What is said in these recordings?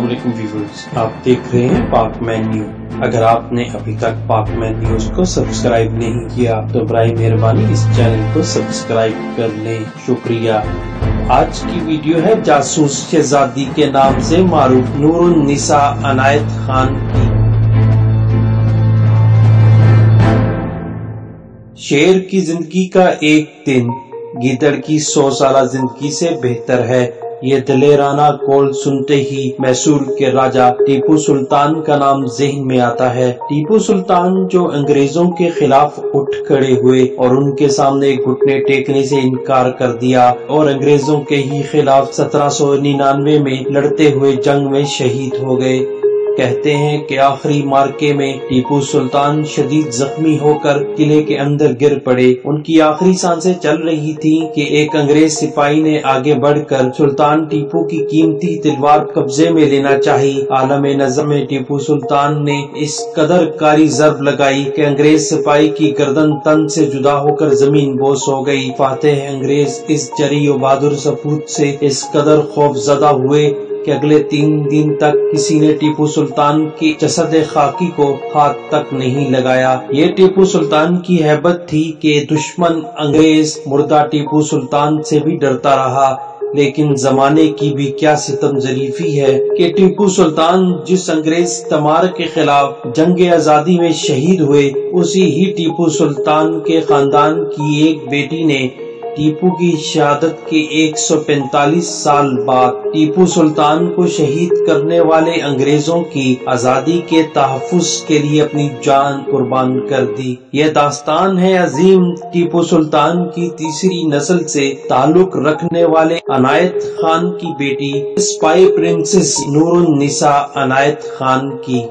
अस्सलामुअलैकुम व्यूअर्स, आप देख रहे हैं पाक मैन न्यूज। अगर आपने अभी तक पाक मैन न्यूज को सब्सक्राइब नहीं किया तो बराए मेहरबानी इस चैनल को सब्सक्राइब कर लें, शुक्रिया। आज की वीडियो है जासूस शहजादी के नाम से मारूफ नूरुन्निसा अनायत खान की। शेर की जिंदगी का एक दिन गीदड़ की 100 साला जिंदगी से बेहतर है। ये दलेराना कौल सुनते ही मैसूर के राजा टीपू सुल्तान का नाम ज़हन में आता है। टीपू सुल्तान जो अंग्रेजों के खिलाफ उठ खड़े हुए और उनके सामने घुटने टेकने से इनकार कर दिया और अंग्रेजों के ही खिलाफ 1799 में लड़ते हुए जंग में शहीद हो गए। कहते हैं कि आखिरी मार्के में टीपू सुल्तान शदीद जख्मी होकर किले के अंदर गिर पड़े। उनकी आखिरी सांसें चल रही थी कि एक अंग्रेज सिपाही ने आगे बढ़कर सुल्तान टीपू की कीमती तलवार कब्जे में लेना चाहिए। आलमे नजर में टीपू सुल्तान ने इस कदर कारी जरब लगाई कि अंग्रेज सिपाही की गर्दन तन से जुदा होकर जमीन बोस हो गई। फातेह अंग्रेज इस जरी और बहादुर सपूत से इस कदर खौफजदा हुए कि अगले 3 दिन तक किसी ने टीपू सुल्तान की जसद खाकी को हाथ तक नहीं लगाया। ये टीपू सुल्तान की हैबत थी कि दुश्मन अंग्रेज मुर्दा टीपू सुल्तान से भी डरता रहा। लेकिन जमाने की भी क्या सितम जरीफी है कि टीपू सुल्तान जिस अंग्रेज तमार के खिलाफ जंग आजादी में शहीद हुए, उसी ही टीपू सुल्तान के खानदान की एक बेटी ने टीपू की शहादत के 145 साल बाद टीपू सुल्तान को शहीद करने वाले अंग्रेजों की आजादी के तहफ्फुज के लिए अपनी जान कुर्बान कर दी। यह दास्तान है अजीम टीपू सुल्तान की तीसरी नस्ल से ताल्लुक रखने वाले अनायत खान की बेटी स्पाई प्रिंसेस नूरुन्निसा अनायत खान की।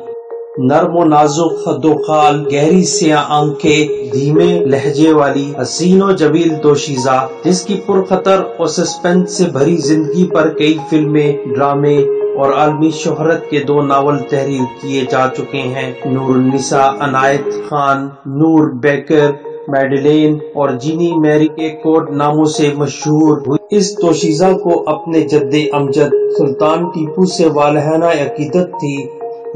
नर्म नाजुक खद्दोखाल, गहरी सिया आंखें, धीमे लहजे वाली हसीनो जबील दोशीजा, जिसकी पुरखतर और सस्पेंस से भरी जिंदगी पर कई फिल्में, ड्रामे और आलमी शोहरत के 2 नावल तहरीर किए जा चुके हैं। नूरुन्निसा अनायत खान नूर बेकर, मैडलेन और जीनी मैरी के कोड नामों से मशहूर हुई। इस दोशीजा को अपने जद्दे अमजद सुल्तान टीपू से वालहाना अकीदत थी।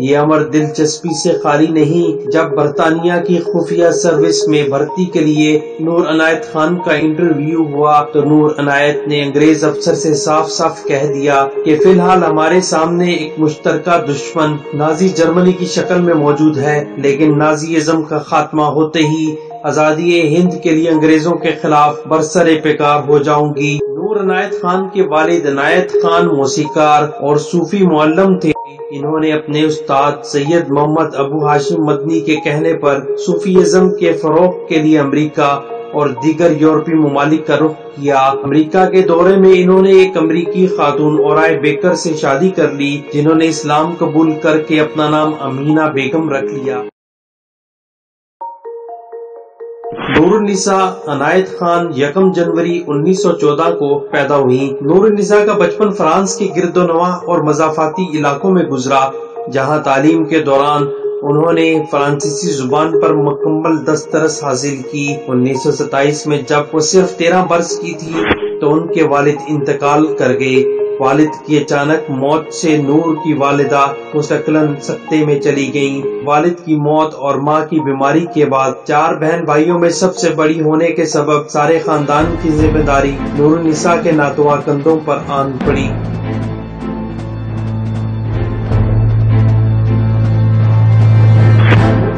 ये अमर दिलचस्पी से खाली नहीं। जब बरतानिया की खुफिया सर्विस में भर्ती के लिए नूर अनायत खान का इंटरव्यू हुआ तो नूर अनायत ने अंग्रेज अफसर से साफ साफ कह दिया कि फिलहाल हमारे सामने एक मुश्तरका दुश्मन नाजी जर्मनी की शक्ल में मौजूद है, लेकिन नाजीइज्म का खात्मा होते ही आजादी हिंद के लिए अंग्रेजों के खिलाफ बरसरे पेकार हो जाऊंगी। नूर अनायत खान के वालिद अनायत खान मौसीकार और सूफी मुअल्लम थे। इन्होंने अपने उस्ताद सैयद मोहम्मद अबू हाशिम मदनी के कहने पर सूफीइज्म के फरोग के लिए अमेरिका और दीगर यूरोपीय ममालिक का रुख किया। अमेरिका के दौरे में इन्होंने एक अमेरिकी खातून औराय बेकर से शादी कर ली, जिन्होंने इस्लाम कबूल करके अपना नाम अमीना बेगम रख लिया। नूरुन्निसा अनायत खान 1 जनवरी 1914 को पैदा हुई। नूरुन्निसा का बचपन फ्रांस के गिरदोनवाह और मजाफाती इलाकों में गुजरा, जहां तालीम के दौरान उन्होंने फ्रांसीसी जुबान पर मुकम्मल दस्तरस हासिल की। 1927 में जब वो सिर्फ 13 बरस की थी तो उनके वालिद इंतकाल कर गए। वालिद की अचानक मौत से नूर की वालिदा मुस्तकिलन सत्ते में चली गयीं। वालिद की मौत और माँ की बीमारी के बाद 4 बहन भाइयों में सबसे बड़ी होने के सबब सारे खानदान की जिम्मेदारी नूरुन्निसा के नातवा कंधों पर आन पड़ी।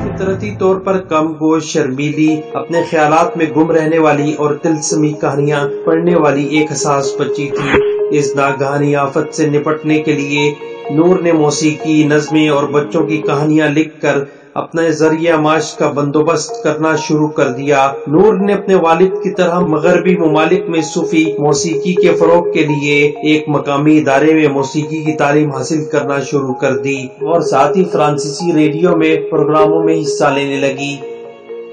फितरती तौर पर कम गोश, शर्मीली, अपने ख्यालात में गुम रहने वाली और तिलस्मी कहानियाँ पढ़ने वाली एक हसास बच्ची थी। इस नागहानी आफत से निपटने के लिए नूर ने मौसीकी, नज़्में और बच्चों की कहानियां लिखकर अपने जरिया माश का बंदोबस्त करना शुरू कर दिया। नूर ने अपने वालिद की तरह मगरबी ममालिक में सूफी मौसीकी के फरोग के लिए एक मकामी इदारे में मौसीकी की तालीम हासिल करना शुरू कर दी और साथ ही फ्रांसीसी रेडियो में प्रोग्रामों में हिस्सा लेने लगी।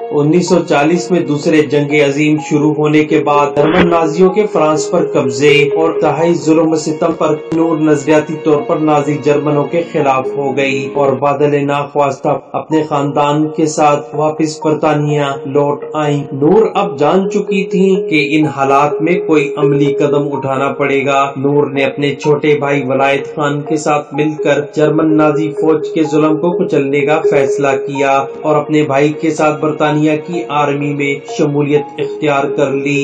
1940 में दूसरे जंग अजीम शुरू होने के बाद जर्मन नाजियों के फ्रांस पर कब्जे और तहाई जुल्म सितम पर नूर नजरियाती तौर पर नाजी जर्मनों के खिलाफ हो गई और बादल नाख्वास्ता अपने खानदान के साथ वापस बरतानिया लौट आई। नूर अब जान चुकी थी कि इन हालात में कोई अमली कदम उठाना पड़ेगा। नूर ने अपने छोटे भाई वलायत खान के साथ मिलकर जर्मन नाजी फौज के जुल्म को कुचलने का फैसला किया और अपने भाई के साथ बरतानिया की आर्मी में शमूलियत इख्तियार कर ली।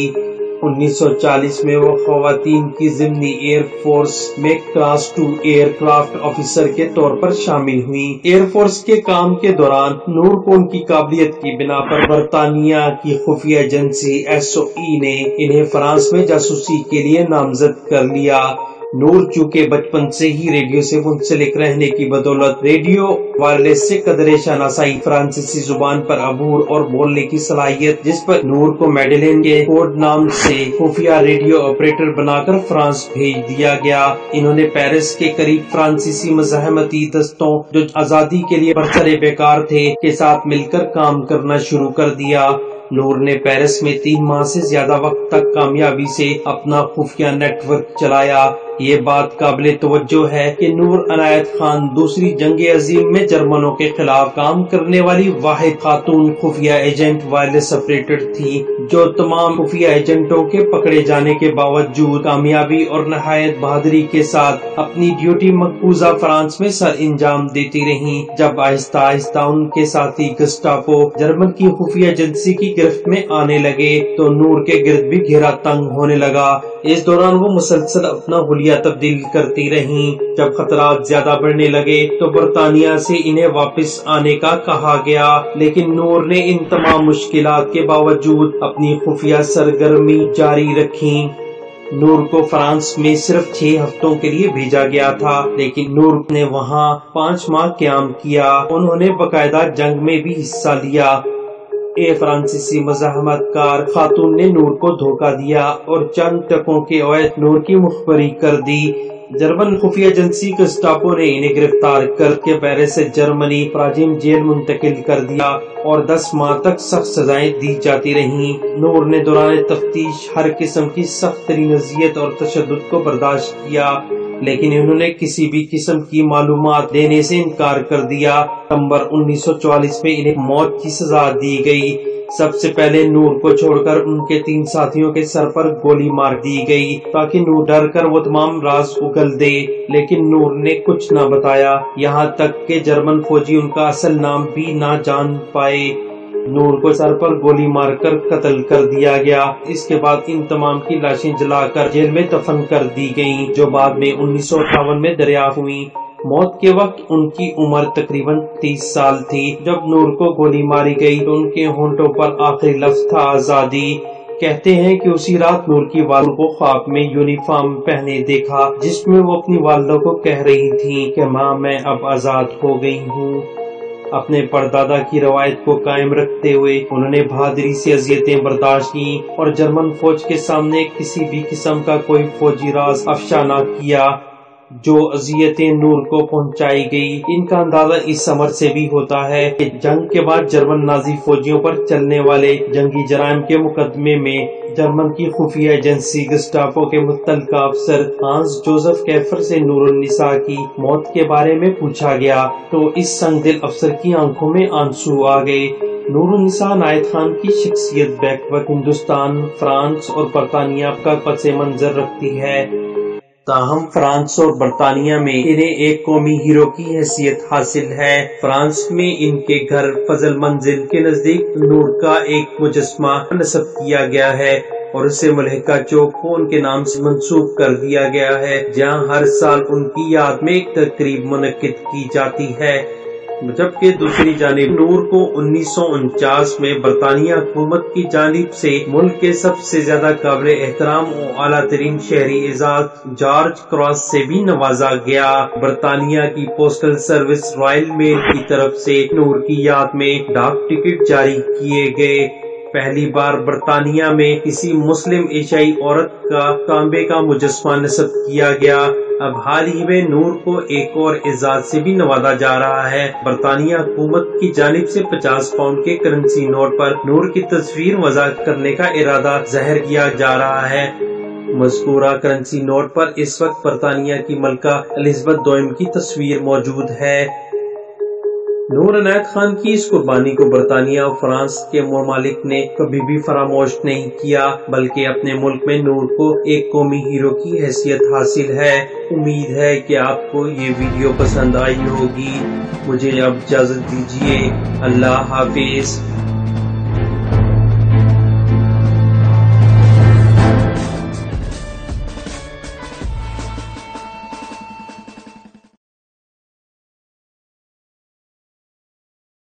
1940 में वो खवातीन की ज़िमनी एयर फोर्स में क्लास 2 एयरक्राफ्ट ऑफिसर के तौर पर शामिल हुई। एयरफोर्स के काम के दौरान नूर को उनकी काबिलियत की बिना पर बरतानिया की खुफिया एजेंसी SOE ने इन्हें फ्रांस में जासूसी के लिए नामजद कर लिया। नूर चूंकि बचपन से ही रेडियो से मुंसलिक रहने की बदौलत रेडियो वायरलेस से कदरे शनासाई, फ्रांसीसी जुबान पर अबूर और बोलने की सलाहियत, जिस पर नूर को मैडेलिन के कोड नाम से खुफिया रेडियो ऑपरेटर बनाकर फ्रांस भेज दिया गया। इन्होंने पेरिस के करीब फ्रांसीसी मज़ाहमती दस्तों जो आजादी के लिए बरसरे बेकार थे के साथ मिलकर काम करना शुरू कर दिया। नूर ने पेरिस में 3 माह से ज्यादा वक्त तक कामयाबी से अपना खुफिया नेटवर्क चलाया। ये बात काबिले तवज्जो है कि नूर अनायत खान दूसरी जंग अजीम में जर्मनों के खिलाफ काम करने वाली वाहिद खातून खुफिया एजेंट वायरलेस ऑपरेटर थी जो तमाम खुफिया एजेंटों के पकड़े जाने के बावजूद कामयाबी और नहायत बहादुरी के साथ अपनी ड्यूटी मकबूजा फ्रांस में सर इंजाम देती रही। जब आहिस्ता आहिस्ता उनके साथी गस्टापो जर्मन की खुफिया एजेंसी की गिरफ्त में आने लगे तो नूर के गिर्द भी घेरा तंग होने लगा। इस दौरान वो मुसलसल अपना हुलिया तब्दील करती रहीं। जब खतरात ज्यादा बढ़ने लगे तो बरतानिया से इन्हें वापस आने का कहा गया, लेकिन नूर ने इन तमाम मुश्किलात के बावजूद अपनी खुफिया सरगर्मी जारी रखी। नूर को फ्रांस में सिर्फ 6 हफ्तों के लिए भेजा गया था, लेकिन नूर ने वहाँ 5 माह क़याम किया। उन्होंने बकायदा जंग में भी हिस्सा लिया। फ्रांसीसी मज़ाहमतकार खातून ने नूर को धोखा दिया और चंद टकों के अवैध नूर की मुखबरी कर दी। जर्मन खुफिया एजेंसी गस्टापो ने इन्हें गिरफ्तार करके पेरिस से जर्मनी प्राजीम जेल मुंतकिल कर दिया और 10 माह तक सख्त सजाएं दी जाती रहीं। नूर ने दौरान तफ्तीश हर किस्म की सख्त तरीन अज़ियत और तशद्दुद को बर्दाश्त किया, लेकिन इन्होंने किसी भी किस्म की मालूमात देने से इनकार कर दिया। सितंबर 1944 में इन्हें मौत की सजा दी गई। सबसे पहले नूर को छोड़कर उनके 3 साथियों के सर पर गोली मार दी गई ताकि नूर डर कर वो तमाम राज उगल दे, लेकिन नूर ने कुछ न बताया। यहाँ तक कि जर्मन फौजी उनका असल नाम भी न जान पाए। नूर को सर पर गोली मारकर कत्ल कर दिया गया। इसके बाद इन तमाम की लाशें जलाकर जेल में दफन कर दी गईं, जो बाद में 1958 में दरियाफ्त हुई। मौत के वक्त उनकी उम्र तकरीबन 30 साल थी। जब नूर को गोली मारी गई तो उनके होंठों पर आखिरी लफ्ज था आजादी। कहते हैं कि उसी रात नूर की वालिदा को ख्वाब में यूनिफॉर्म पहने देखा, जिसमें वो अपनी वालिदा को कह रही थी कि माँ, मैं अब आजाद हो गई हूँ। अपने परदादा की रवायत को कायम रखते हुए उन्होंने बहादुरी से अजियतें बर्दाश्त की और जर्मन फौज के सामने किसी भी किस्म का कोई फौजी राज अफशा न किया। जो अजियतें नूर को पहुंचाई गई, इनका अंदाजा इस अमर से भी होता है कि जंग के बाद जर्मन नाजी फौजियों पर चलने वाले जंगी जराइम के मुकदमे में जर्मन की खुफिया एजेंसी गस्टापो के मुतल्लिका अफसर हांस जोसेफ कैफर से नूरुन्निसा की मौत के बारे में पूछा गया तो इस संगदिल अफसर की आंखों में आंसू आ गए। नूरुन्निसा अनायत खान की शख्सियत बैक वक्त हिंदुस्तान, फ्रांस और बरतानिया का पस मंजर रखती है। ताहम फ्रांस और बरतानिया में इन्हें एक कौमी हीरो की हैसियत हासिल है। फ्रांस में इनके घर फजल मंजिल के नजदीक नूर का एक मुजस्मा नस्ब किया गया है और उसे मलहिका चौक को उनके नाम से मंसूब कर दिया गया है, जहां हर साल उनकी याद में एक तकरीब मुनक्किद की जाती है। जबकि दूसरी जानिब नूर को 1949 में बरतानिया हुकूमत की जानिब से मुल्क के सबसे ज्यादा काबिल एहतराम और आला तरीन शहरी एजाज जॉर्ज क्रॉस से भी नवाजा गया। बरतानिया की पोस्टल सर्विस रॉयल मेल की तरफ से नूर की याद में डाक टिकट जारी किए गए। پہلی بار برطانیہ میں کسی مسلم ایشیائی عورت کا تانبے کا مجسمہ نصب کیا گیا۔ اب حال ہی میں نور کو ایک اور اعزاز سے بھی نوازا جا رہا ہے۔ برطانیہ حکومت کی جانب سے 50 پاؤنڈ کے کرنسی نوٹ پر نور کی تصویر وضع کرنے کا ارادہ ظاہر کیا جا رہا ہے۔ مذکورہ کرنسی نوٹ پر اس وقت برطانیہ کی ملکہ الزبتھ دوئم کی تصویر موجود ہے۔ نور عنایت خان کی اس قربانی کو برطانیہ اور فرانس کے ممالک نے کبھی بھی فراموش نہیں کیا، بلکہ اپنے ملک میں نور کو ایک قومی ہیرو کی حیثیت حاصل ہے۔ امید ہے کہ آپ کو یہ ویڈیو پسند آئی ہوگی۔ مجھے اب اجازت دیجیے۔ اللہ حافظ۔